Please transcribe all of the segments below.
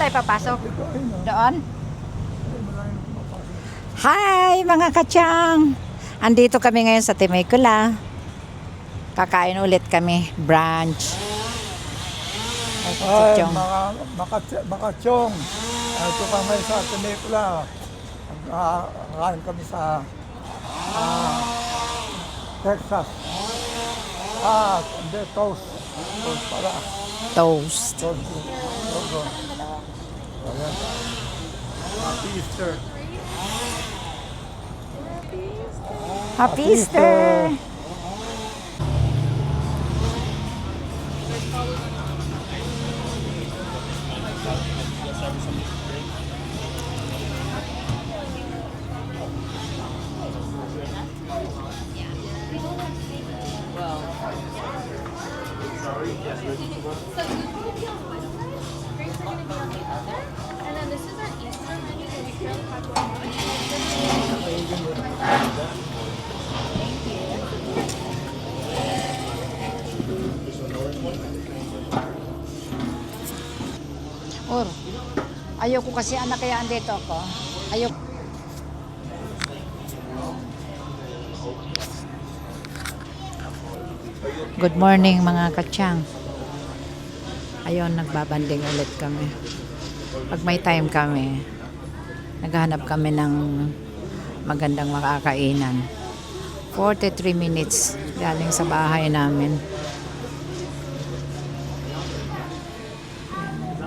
tayo papasok? Ito ay na. Doon? Maraming pumapasok. Hi mga katsang! Andito kami ngayon sa Temecula. Kakain ulit kami. Brunch. Ay, si Ay, Chong. mga chong. Ito kami sa Temecula. Kakain kami sa Texas. Hindi, toast. Toast pala. Toast. Toast. Logo. Ayan. Happy Easter. Happy Easter! And then this is our Easter menu, so we currently have one. Or, ayoko kasi anak kaya andito ako. Ayoko. Good morning mga katsang. Ayun, nagbabanding ulit kami. Pag may time kami, naghahanap kami ng magandang makakainan. 43 minutes galing sa bahay namin.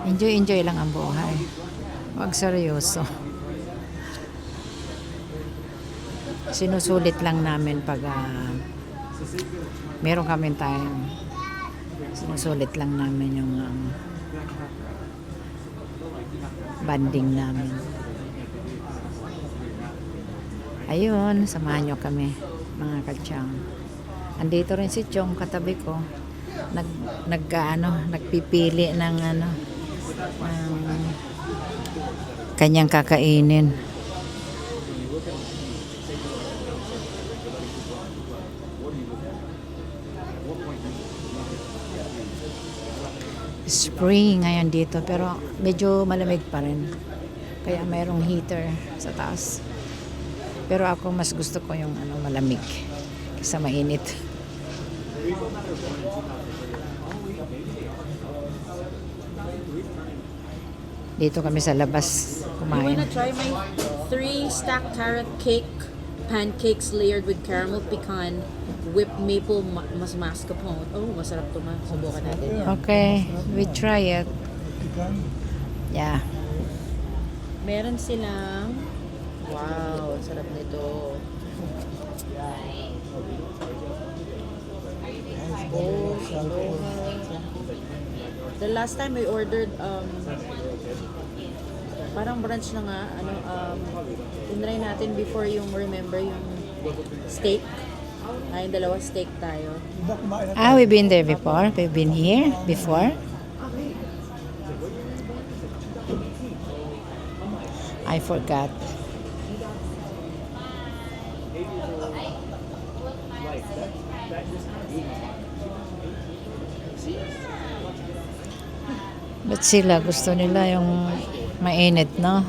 Enjoy lang ang buhay. Huwag seryoso. Sinusulit lang namin pag meron kami time. Sinusulit lang namin yung banding namin. Ayun, samahan nyo kami mga katsang. Andito rin si Chong katabi ko. Nagpipili ng kanyang kakainin. Spring ngayon dito pero medyo malamig pa rin. Kaya mayroong heater sa taas. Pero ako mas gusto ko yung malamig kaysa mainit. Dito kami sa labas You kumain. wanna try my 3 stacked carrot cake pancakes layered with caramel pecan, whipped maple mascarpone. Oh, masarap to ma. Subukan natin yan. Okay, we try it. Ikan. Yeah. Meron silang, wow, ang sarap nito. Oh, the last time I ordered, parang brunch na nga, tinry natin before yung, remember, yung steak. Yung dalawa steak tayo. Hindi kumain na Ah, we've been there before. We've been here before. I forgot. But sila gusto nila yung mainit, no?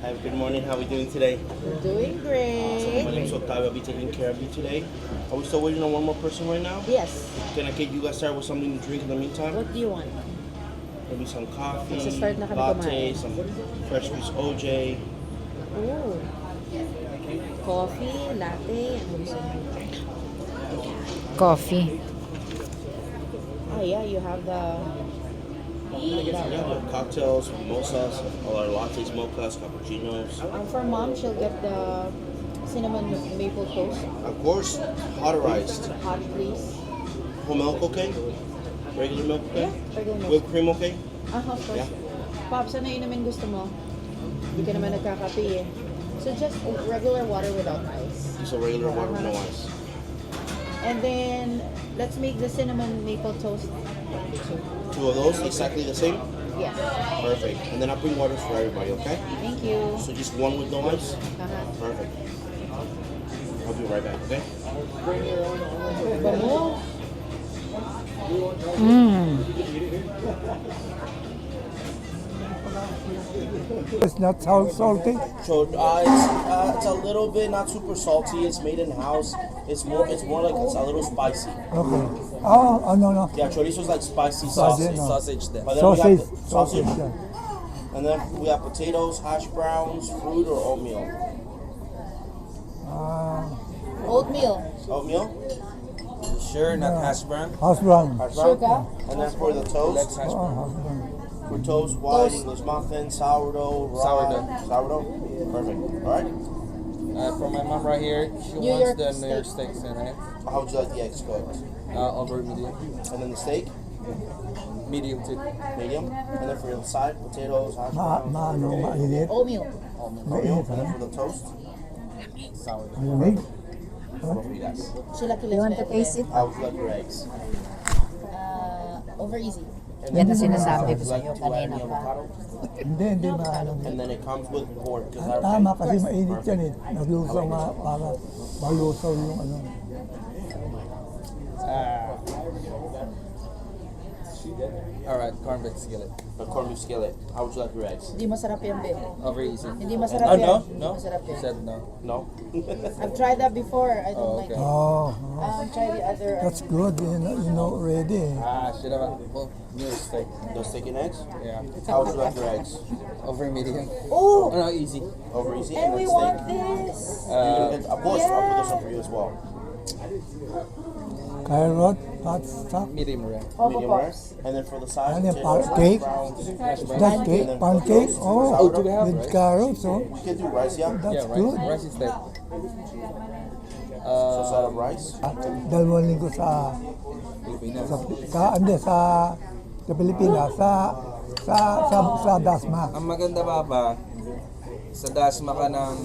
Hi, good morning. How are we doing today? We're doing My great. name's Octavio. I'll be taking care of you today. Are we still waiting on one more person right now? Yes. Can I get you guys started with something to drink in the meantime? What do you want? Maybe some coffee, Magsa-start na kami latte, kumain. some fresh squeezed OJ. Ooh. Coffee, latte, ano gusto mo? Coffee. Oh yeah, you have the Yeah, cocktails, mimosas, all our lattes, mochas, cappuccinos. For mom, she'll get the cinnamon maple toast. Of course, cauterized. Hot, please. Whole milk okay? Regular milk okay? Yeah, regular milk. Whipped cream okay? Of course. Yeah. Pops, ano inumin gusto mo? Hindi ka naman nagkakape eh. So just regular water without ice. Just a regular water with no ice. And then, let's make the cinnamon maple toast. Two of those, exactly the same? Yeah. Perfect. And then I'll bring waters for everybody, okay? Thank you. So just one with no ice? Perfect. I'll be right back, okay? Bango. It's not salty. So it's a little bit not super salty. It's made in house. It's more like it's a little spicy. Okay. Oh, no. Yeah, chorizo's like spicy Sausage, sausage. no. Sausage then. But then we Sausage. got the Sausage. sausage. Yeah. And then we have potatoes, hash browns, fruit, or oatmeal. Oatmeal. Oatmeal, Sure, not hash brown. House brown. hash brown. Sugar. And then for the Let's toast, hash Oh, brown. house brown. for toast, white, English muffin, sourdough, raw. Sourdough. Perfect. All right. For my mom right here, she New wants York the New York steak. steaks in it. How would you like the eggs cooked? Over medium. And then the steak, Medium too. medium. And then for the side, potatoes, hash browns, Mainit. Oatmeal. oatmeal. Mainit, And then ha? for the toast, Sourdough. Malamig. what for you guys? Sila You want to taste it? How would you like your eggs? Over easy. Yan ang sinasabi ko Would you sa'yo like to add kanina any pa. avocado? Hindi maano. And then it comes with pork. Is that Tama okay? kasi mainit yan eh. Naglusaw nga para malusaw yung ano. Alright, corned beef skillet. A corned beef skillet. How would you like your eggs? Hindi masarap yan, babe. Over easy. Hindi masarap Oh yan. no? Hindi No? masarap You yan. said no. No? I've tried that before. I don't Oh, like okay. it. Try the other. That's good. You know already eh. Should have well, New York steak. No steak and eggs? Yeah. How would you like your eggs? Over medium. Oh, Oh no, easy. Over easy and and we then steak? want this. And of course, I'll put this up for you as well. Carrot, hot stuff. Medium rare. Medium rare. Pops. And then for the side, Ano yan, potatoes, cake? hash browns. That cake, pancake. Oh, Oh, do we have with rice? carrots. Oh, You can do rice, yeah? that's Yeah, good. rice. Rice instead. So side of rice. Dalawang linggo sa Pilipinas. sa Pilipinas sa Dasma. Ang maganda baba, sa Dasma ka ng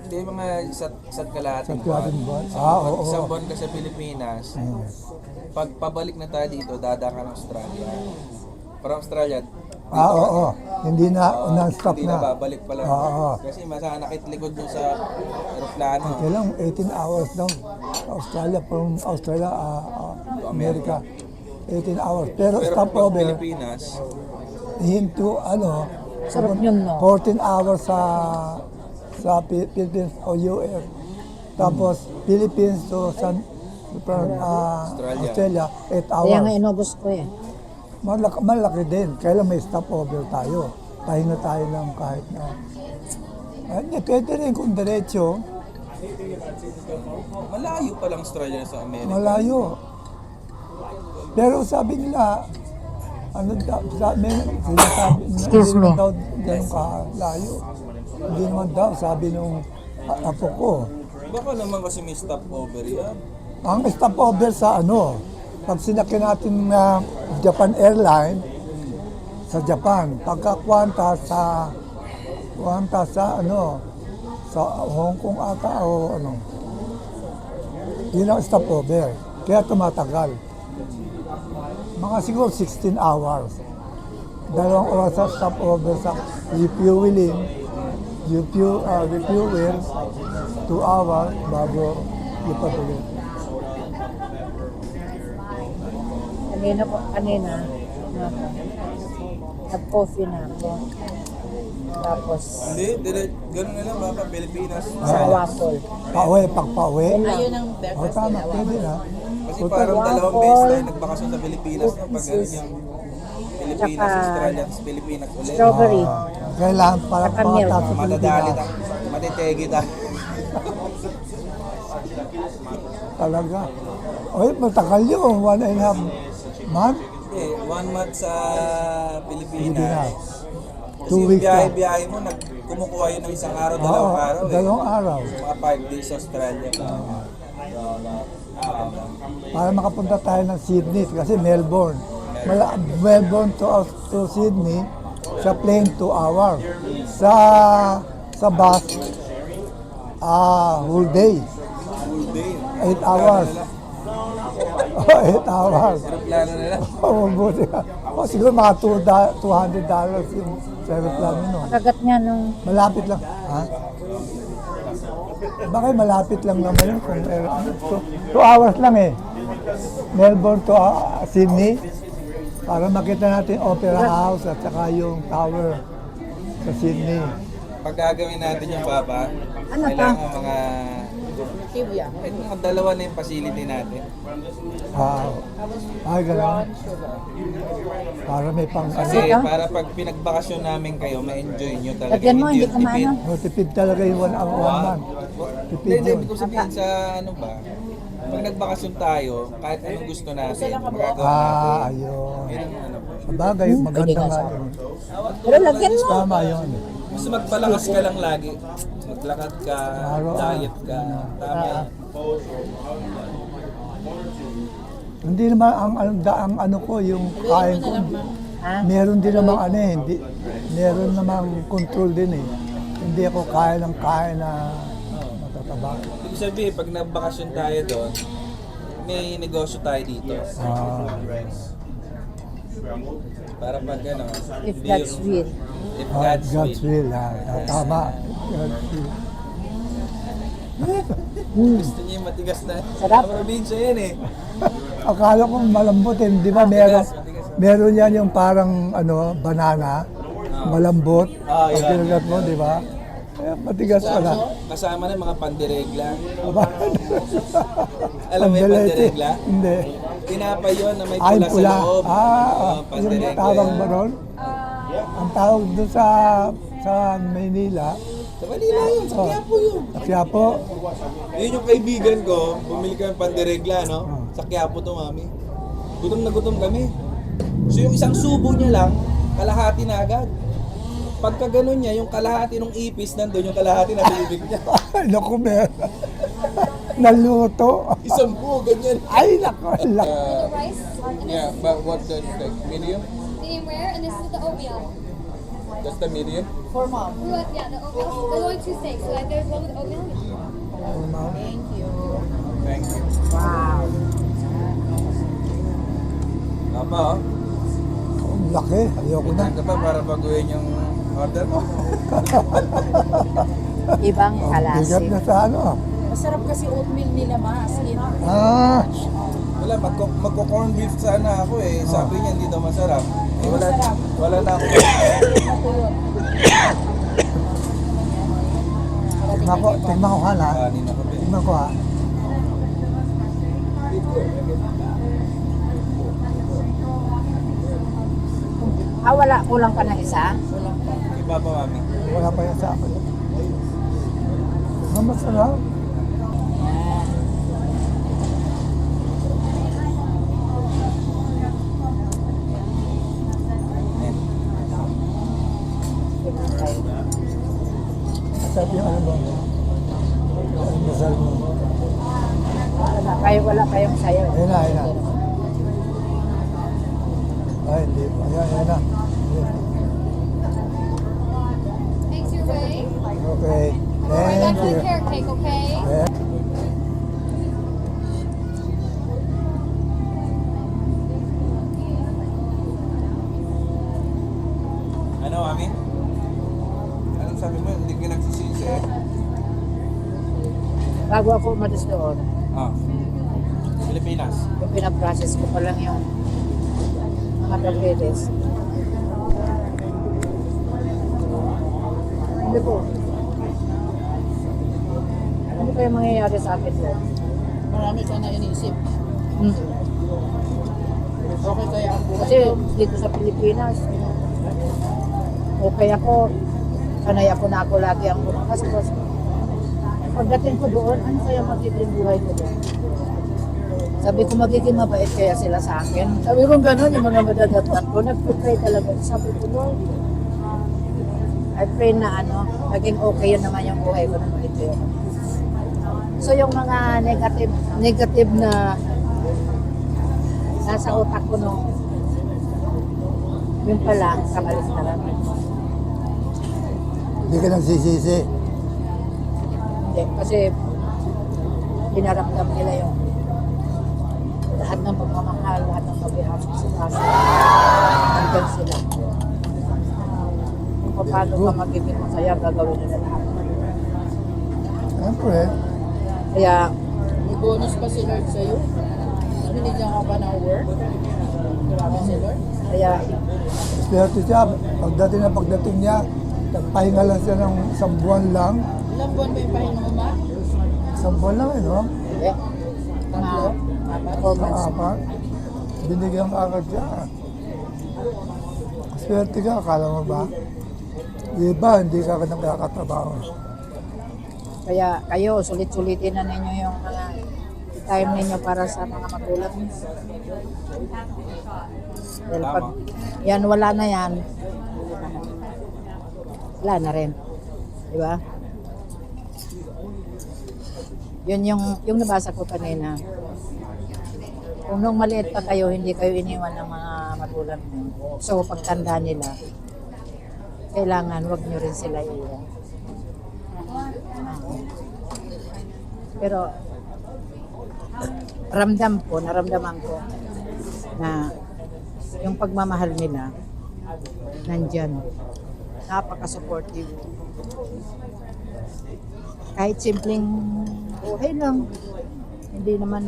hindi mga isa't kalahating Isa't kalahating buwan. Oo. Isang buwan ka sa Pilipinas. Pag pabalik na tayo dito, dada ka ng Australia. Para Australia, dito Oo. Hindi na non-stop hindi na na. babalik pala. Oo. Kasi masakit likod nyo sa aeroplano. Kailang 18 hours daw. Australia, from Australia, America. 18 hours. Pero Pero stop pag over Pilipinas, into Sarap yun, no? 14 hours sa Philippines o US. Tapos Philippines to Australia 8 Kaya nga hours. inubos ko eh. Malaki din. Kailan may stopover tayo. Pahinga tayo lang kahit na. Hindi, pwede rin kung diretso. malayo pa lang Australia sa Amerika. Malayo. Pero sabi nila, ano daw, sinasabi, Excuse hindi naman me. daw ganun kalayo. Hindi naman daw, sabi nung apo ko. Baka naman kasi may stopover yan. Ang stopover sa pag sinakyan natin na Japan Airline, sa Japan, pagka Qantas sa sa Hong Kong ata o yun ang stopover. Kaya tumatagal. Mga siguro 16 hours. 2 oras sa stopover sa refueling, refuel, 2 hours bago ipatuloy. Kanina, nag-coffee na ako. Tapos, Hindi, ganun na lang baka Pilipinas. waffle. Pagpauwi. Ayun ang O breakfast tama, nila. pwede na. Kasi Total, parang dalawang waffle, beses tayo nagbakasyon sa Pilipinas na pag cookies, yung Pilipinas, tsaka Australia, tapos Pilipinas ulit. Strawberry. Kailangan para Saka milk. pangata sa Madadali Pilipinas. ta, matitegi ta. Talaga. Oy, matagal yun. 1.5 month. Eh, 1 month sa Pilipinas. Pilipinas. 2 weeks na. Biyahe mo, kumukuha yun ng isang araw, dalawang araw eh. Dalawang araw. Mga 5 days sa Australia. Para makapunta tayo ng Sydney kasi Melbourne. Melbourne to Sydney sa plane 2 hour. Sa bus whole day. Full day. 8 hours. 8 hours. Plano nila. Mabuti ka. Siguro mga $200 yung sa aeroplano nun. Kagat nga nung Malapit lang. Ha? Bakit malapit lang naman yun kung 2 hours lang eh. Melbourne to Sydney para makita natin Opera House at saka yung tower sa Sydney. Pag gagawin natin yung Papa, Ano kailangan mga Tibia. mga dalawa na yung facility natin. Ay, gano'n. Para may pang Kasi para pag pinagbakasyon namin kayo, ma-enjoy nyo talaga. Lagyan mo, hindi yung tipid. kumain. tipid talaga yung 1 month. Hindi, Tipid hindi. yun. Ibig ko sabihin sa ano ba, pag nagbakasyon tayo, kahit anong gusto natin, magagawa natin. Ayun. Yun ang ano po. Bagay, maganda nga yun. Pero lagyan mo. Tama yun. Mas magpalakas ka lang lagi. Maglakad ka, diet ka. Tama. Hindi naman ang ano ko, yung kain ko. Meron din namang ano eh, hindi, meron namang control din eh. Hindi ako kain ng kain na matataba. Ibig sabihin, pag nagbakasyon tayo doon, may negosyo tayo dito. Para pag ano, If hindi God's yung- will. If God's God's will. will. Tama. God's will. Gusto niya yung matigas na. Sarap. Probinsya yan eh. Akala ko malambot eh. Di ba meron yan yung parang ano, banana, malambot. Pag kinagat mo, di ba? Matigas pala. Kasama na mga pandiregla. Aba. Alam mo yung Pandelete. pandiregla? Hindi. Tinapay yun na may Ay, pula sa pula. loob. Yung Pandiregla. tawag ba ron? Ang tawag doon sa Maynila, Sa Manila yun, sa Quiapo yun. kaya po, Yun yung kaibigan ko, bumili kami pandiregla, no? Sa Quiapo to, mami. Gutom na gutom kami. So yung isang subo niya lang, kalahati na agad. Pagka ganun niya, yung kalahati ng ipis nandun, yung kalahati na bibig niya. naku, naluto. Isang buo, ganyan. Ay, naku, laki. The rice, and Yeah, but what the medium? medium rare, and this is the oatmeal. Just the medium? For mom. Yeah, the oatmeal. There's only 2 steaks, so if there's one with oatmeal. Thank you. Wow. Apa, oh? Ang laki, ayoko na. Ka pa para baguhin yung order mo? Ibang Bigat kalasi. na sa ano. Masarap kasi oatmeal nila, ma. As in. Wala, magko-corn beef sana ako eh. Sabi niya hindi daw masarap. Eh, wala na ako. Tingnan ko ha. Kanin ako din. Tingnan ko ha. Wala. Kulang ka na isa? Iba pa, mami. Wala pa yan sa akin. Ang masarap. Sabi yung ano ba? Ang masal mo. Wala kayong sayo. Ayun na, ayun na. Ay, hindi. Ayan, ayan na. Thanks your way. Okay. Right back Thank to you. the carrot cake, okay? Eh, Ano, mami? Anong sabi mo? Hindi ka nagsisisi eh? Bago ako umalis doon, Ah. Pilipinas. yung pinaprocess ko pa lang yung mga papeles. Hindi po. Ano kaya mangyayari sa akin doon? Marami ka na inisip. Okay kaya ang buhay. Kasi dito sa Pilipinas, okay ako, sanay ako na ako lagi ang bukas. Pagdating ko doon, ano kaya magiging buhay ko doon? Sabi ko, magiging mabait kaya sila sa akin. Sabi ko gano'n, yung mga madadatnan ko, nag-pray talaga. Sabi ko, Lord, I I pray na naging okay yun naman yung buhay ko nung dito yun. So yung mga negative na nasa utak ko nung yun pala, kamalis na lang. Hindi ka nagsisisi. Hindi, kasi pinaramdam nila yung lahat ng pagmamahal, lahat ng pag-ihap sa kaso. Hanggang sila. Kung paano ka magiging masaya, gagawin nila lahat. Siyempre, Kaya, May bonus pa si Lord sa'yo. Binigyan ka pa ng work. Grabe si Lord. kaya swerte siya. Pagdating niya, nagpahinga lang siya ng isang buwan lang. Ilang buwan ba yung pahinga mo, ma? Isang buwan lang, no? hindi. Mga 4 months. Apat. Binigyan ka agad siya. Swerte ka, akala mo ba? Iba, hindi ka nagkakatrabaho. Kaya kayo, sulit-sulitin na ninyo yung mga time ninyo para sa mga magulang. Dahil pag yan, wala na yan, wala na rin. Di ba? Yun yung nabasa ko kanina. Kung nung maliit pa kayo, hindi kayo iniwan ng mga magulang niyo. So, pagtanda nila, kailangan wag nyo rin sila iwan. Pero naramdaman ko na yung pagmamahal nila nandyan. Napaka-supportive. Kahit simpleng buhay lang. Hindi naman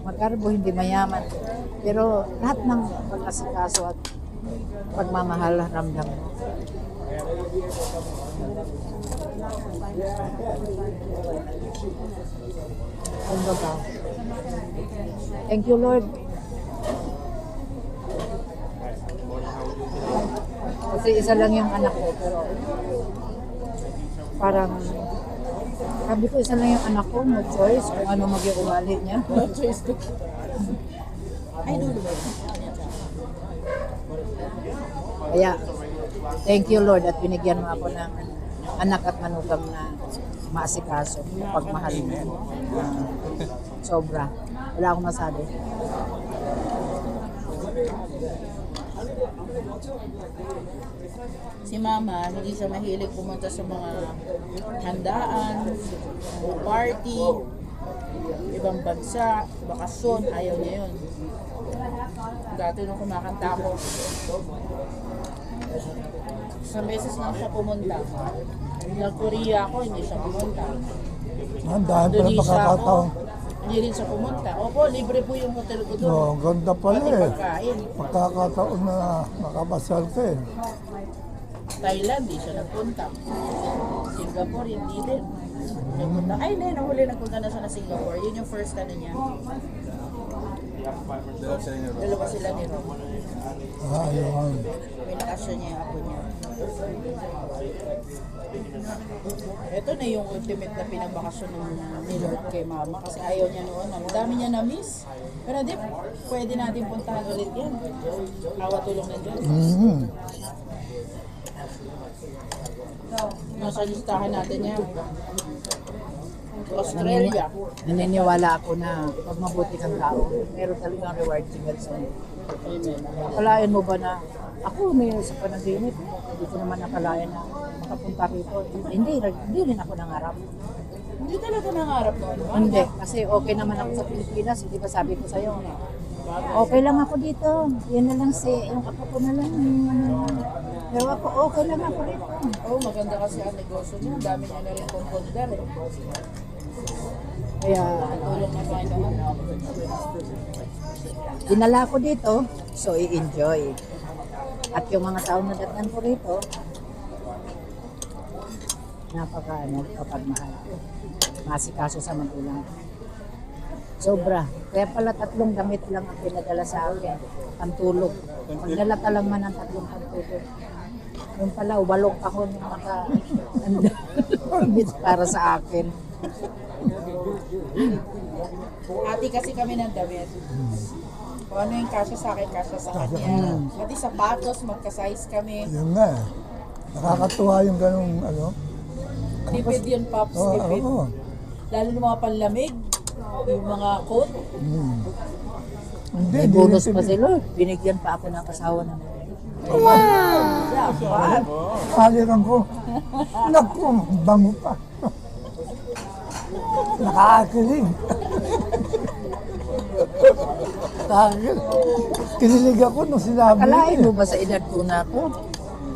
magarbo, hindi mayaman. Pero lahat ng pag-asikaso at pagmamahal ramdam mo. Kumbaga, thank you Lord. Kasi isa lang yung anak ko, pero parang sabi ko isa lang yung anak ko, no choice kung ano maging ugali niya. No choice to. Ay, dulo ba? Kaya, thank you Lord at binigyan mo ako ng anak at manugang na maasikaso, pagmahal mo. Sobra. Wala akong masabi. Si Mama, hindi siya mahilig pumunta sa mga handaan, party, ibang bansa, bakasyon, ayaw niya yun. Dati nung kumakanta ako, isang beses lang siya pumunta. Nag-Korea ako, hindi siya pumunta. Ang dahil pala Indonesia ako, pagkakataon. hindi rin siya pumunta. Opo, libre po yung hotel ko doon. Oh, ganda pala Pati eh. pagkain. Pagkakataon na makapasal ka eh. Thailand, di siya nagpunta. Singapore, hindi din. Nagpunta. Ay, hindi, nahuli nagpunta na siya na Singapore. Yun yung first ano niya. Dalawa sila ni Ron. Ayun. May nakasya niya yung apo niya. Ito na yung ultimate na pinabakasyon ni Lord kay Mama kasi ayaw niya noon. Ang dami niya na-miss. Pero di, pwede natin puntahan ulit yan. Awa tulong ng Diyos. Nasa listahan natin yan. Australia. Naniniwala ako na pag mabuti kang tao, meron talagang reward si God sa iyo. Amen. Akalain mo ba na ako may sa panaginip, hindi ko naman nakalain na makapunta rito. Hindi rin ako nangarap. Hindi talaga nangarap mo. Ano? Hindi, kasi okay naman ako sa Pilipinas, hindi ba sabi ko sa'yo, okay lang ako dito. Yan na lang yung ako ko na lang. Pero ako, okay lang ako dito. Oh, maganda kasi ang negosyo niya. Ang dami niya na rin kong pundar eh. Kaya Tulong na Panginoon. dinala ko dito, so i-enjoy. At yung mga taong nadatnan ko rito, kapagmahal. Masikaso sa magulang. Sobra. Kaya pala 3 damit lang ang pinadala sa akin. Pantulog. Magdala ka lang man ng 3 pantulog. Yung pala, 8 kahon yung damit para sa akin. Ati kasi kami ng damit. Kung ano yung kasya sa akin, kasya sa Kasya kanya. ka. Pati sapatos, magka-size kami. Yun nga eh. Nakakatuwa yung ganong ano. Tipid yun, Pops, Oo, tipid. oo. Lalo ng mga panlamig, yung mga coat. Hindi, May hindi bonus rin pa tipid. sila. Binigyan pa ako ng kasawa ng Dapat. Haliran ko. Naku, bango pa. Nakakakilig. Nakakakilig. Kinilig ako nung sinabi Kalain niya. mo ba sa edad ko na ako?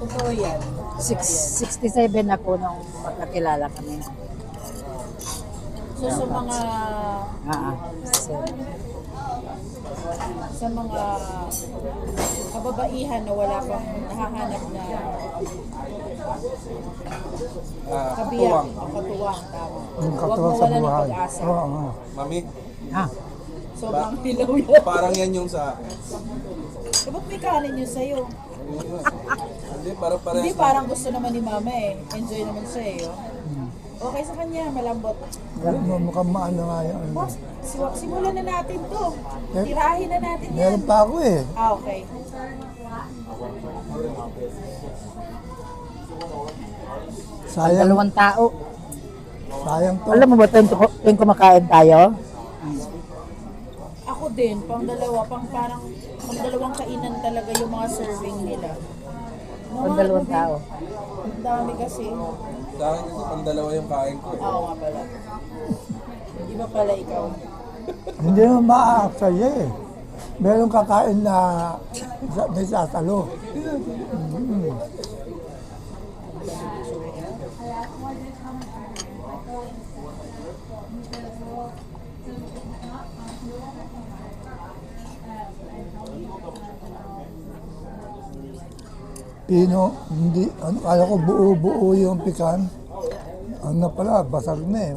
Totoo yan. 67 ako nung magkakilala kami. So sa mga sa mga kababaihan na wala pang nahahanap na kabiyak Tuwang. o katuwang, tama. Yung Huwag katuwa sa mawala ng buhay. pag-asa. Oo, oo. Mami, Ah, Sobrang hilaw yan. parang yan yung sa akin. Eh, ba't may kanin yun sa'yo? Hindi, parang parehas. Hindi, parang gusto naman ni mama eh. Enjoy naman siya eh. Oh. Okay sa kanya, malambot. Mukhang maano nga yung ano. Boss, simulan na natin to. Tirahin na natin yan. Meron pa ako eh. Ah, okay. Sayang, dalawang tao. sayang to. Alam mo ba tuwing kumakain tayo? Ako din, pang dalawa, pang dalawang kainan talaga yung mga serving nila. Pang dalawang tao. Ang dami kasi. Sa akin kasi pandalawa yung kain ko. Oo nga pala. Iba pala ikaw. Hindi naman maaksaya eh. Meron kakain na may sasalo. Pino, hindi, ano, kala ko buo-buo yung pikan. Ano na pala, basag na eh.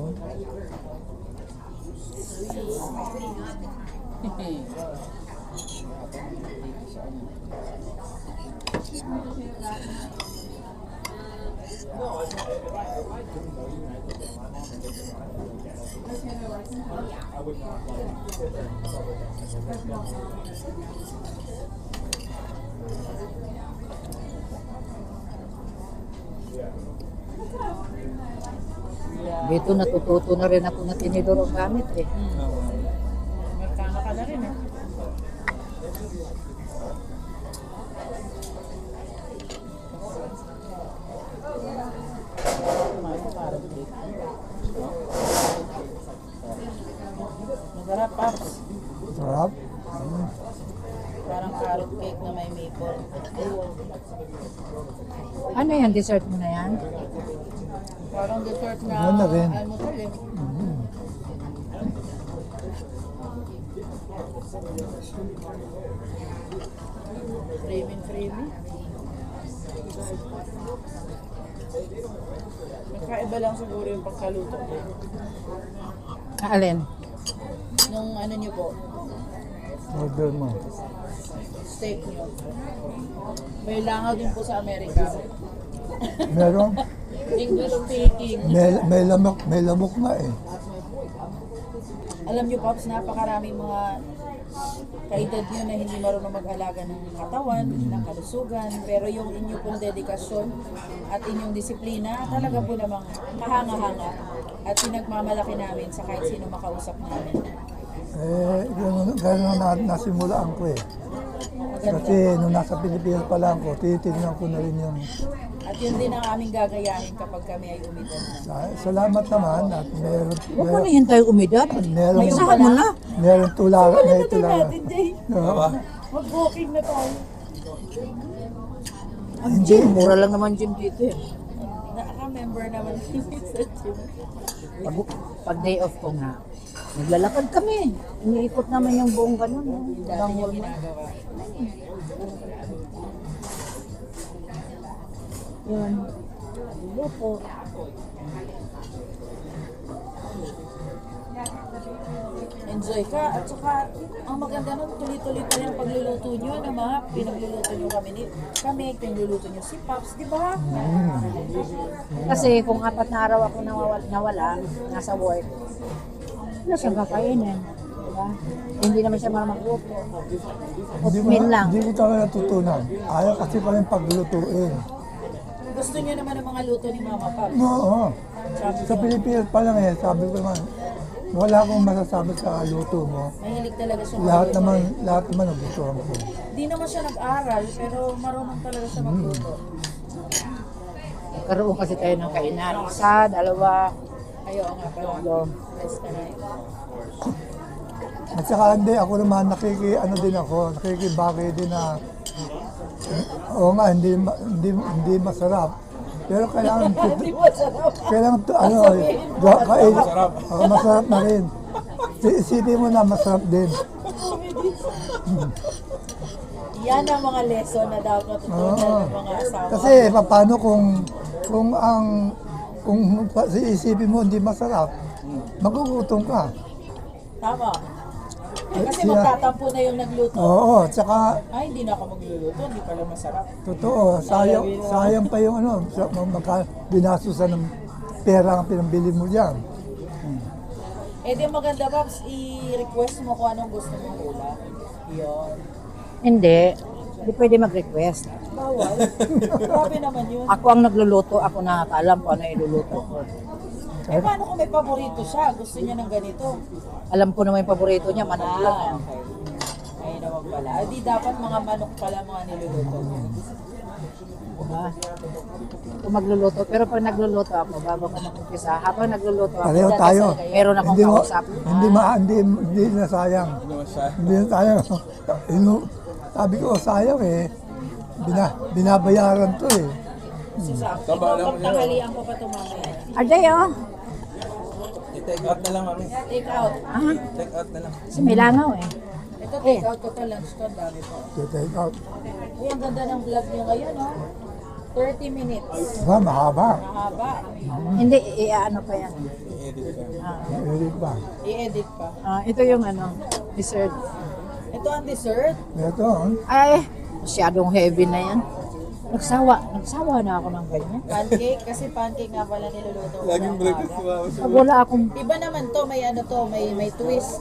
Dito natututo na rin ako na tinidor ang gamit eh. Magkano ka na rin eh. Masarap, Pops. Sarap. Parang carrot cake na may maple. Ano yan? Dessert mo na yan? Parang dessert na Ano na rin? almusal eh. Framing. Magkaiba lang siguro yung pagkaluto ko. Alin? Nung ano nyo po, Order mo. steak nyo. May langaw din po sa Amerika. Meron, English speaking. may lamok nga eh. Alam nyo, Pops, napakaraming mga kaedad nyo na hindi marunong mag-alaga ng katawan, ng kalusugan, pero yung inyo pong dedikasyon at inyong disiplina, talaga po namang kahanga-hanga at pinagmamalaki namin sa kahit sino makausap namin. Eh, gano'n na nasimulaan ko eh. Kasi nung nasa Pilipinas pa lang ko, titignan ko na rin yung At yun din ang aming gagayahin kapag kami ay umidad na. salamat naman at meron, Huwag mo na hintay umidad. meron, Saan mo na? meron tulaga, may Ano tulaga. natin, Jay? Diba? Mag-booking na tayo. Ang gym, mura lang naman gym dito eh. Nakaka-member naman kami sa gym. Pag day off ko nga, naglalakad kami. Iniikot naman yung buong ganun. Hanggang mall mo. Ginagawa. Yun. Luto. Enjoy ka. At saka, ang maganda nun, tuloy-tuloy pa rin ang pagluluto nyo. Na mga pinagluluto nyo kami, pinagluluto nyo si Pops, di ba? Kasi kung 4 na araw ako nawala, nasa work, wala siyang kakainin. Diba? Hindi naman siya marunong magluto. Hindi ko, Oatmeal lang. hindi ko talaga natutunan. Ayaw kasi pa rin paglutuin. Gusto niyo naman ang mga luto ni Mama Pops. Oo. Sa Pilipinas pa lang eh, sabi ko naman, wala akong masasabi sa luto mo. Mahilig talaga siya Lahat magluto. naman nagustuhan ko. Di naman siya nag-aral, pero marunong talaga siya magluto. Nagkaroon kasi tayo ng kainan. Isa, dalawa, Ayaw nga pala. tatlo. Yes, correct. At saka hindi, ako naman nakikibaki din na oo nga, hindi masarap. Pero kailangan masarap na rin. Isipin mo na masarap din. Yan ang mga lesson na dapat tutunan ng mga asawa. Kasi paano kung isipin mo hindi masarap, magugutom ka. Tama. Kasi magtatampo na yung nagluto. Oo, tsaka Ay, hindi na ako magluluto. Hindi pala masarap. totoo, sayang pa yung binasusan ng pera ang pinambili mo diyan. Eh di maganda, Pops, i-request mo kung anong gusto mong ulam. Yun. Hindi. Hindi pwede mag-request. Bawal. Grabe naman yun. Ako ang nagluluto, ako nakakaalam kung ano iluluto ko. Eh paano kung may paborito siya? Gusto niya ng ganito? Alam ko naman yung paborito niya, manok lang. Ah, okay. Ayun naman pala. Eh, di dapat mga manok pala mga niluluto. Diba? Kung magluluto. Pero pag nagluluto ako, bago ko mag-umpisa, habang nagluluto ako, Pareho tayo. meron akong Hindi mo kausap. hindi na sayang. Hindi na sayang. Sabi ko sayang eh. Binabayaran to eh. Ito, pagtanghalian ko pa ito mamaya. Ajay, oh. I-take out na lang kami. Take out. Ah, Take out na lang. kasi may langaw eh. Ito, take out ko to lunch ko. Ang dami po. Take out. Uy, ang ganda ng vlog niyo ngayon, oh. 30 minutes. Mahaba. Mahaba. Hindi, ano pa yan. I-edit ka. Edit ba? I-edit pa. Ito yung dessert. Ito ang dessert. Ito, Ay, masyadong heavy na yan. Nagsawa na ako ng ganyan. Pancake. Kasi pancake nga pala niluluto ko. Laging ng breakfast umaga. ko ako. Pag wala akong, Iba naman to. May ano to. May twist.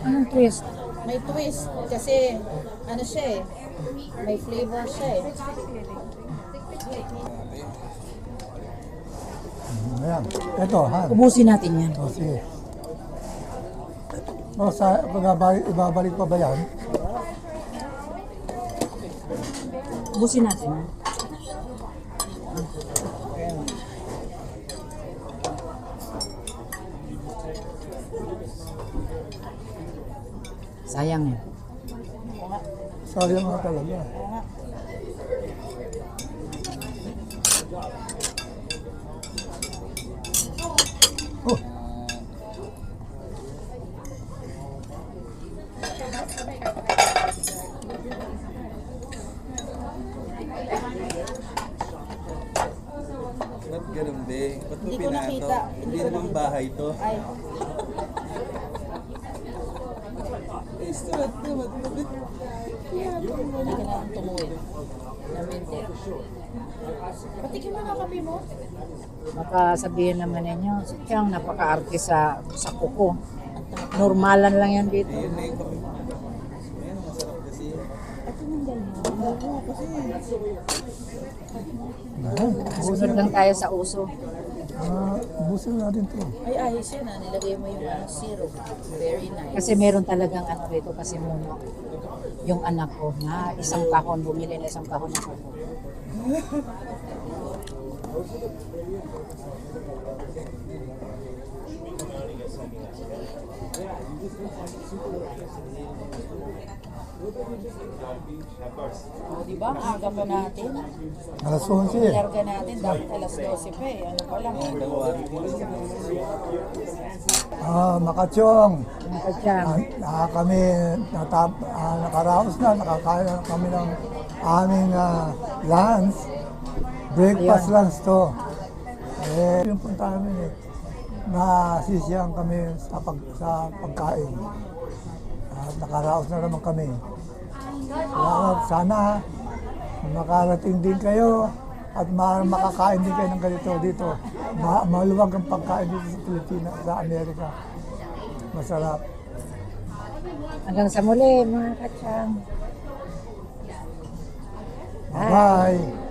anong twist? May twist. Kasi, ano siya eh. May flavor siya eh. ayan. Ito, ha? Ubusin natin yan. O, sige. O, ibabalik pa ba yan? Ubusin natin yan. Sayang eh. Sayang nga talaga. Oh, Ba't ganun, be? Ba't mo Hindi ko pinato? nakita. Hindi naman bahay to. Ay, Eh, sulat naman. hindi ka na tumuwid. Naminte. Patikin mo na kape mo. Baka sabihin naman ninyo, siyang napaka-arte sa kuko. Normalan lang yan dito. Ayun na yung kape. Ayan, masarap kasi. Sunod lang tayo sa uso. ubusin natin to. Ay, ayos yan ah. Nilagay mo yung syrup. Very nice. Kasi meron talagang rito kasi muna. Yung anak ko na isang kahon, bumili na isang kahon ng kuko. O, di ba? Ang aga pa natin. Alas 11 eh. Larga natin. Dapat alas 12 pa eh. Ano pa lang. Makachong. Kadyang. Nakaraos na, nakakain na kami ng aming lunch. Breakfast Ayun. lunch to. Yung punta namin eh, nasisiyang kami sa pagkain. At nakaraos na naman kami. Salamat, sana makarating din kayo at makakain din kayo ng ganito dito. Maluwag ang pagkain dito sa Pilipinas, sa Amerika. Masarap. Hanggang sa muli, mga katsang. Bye.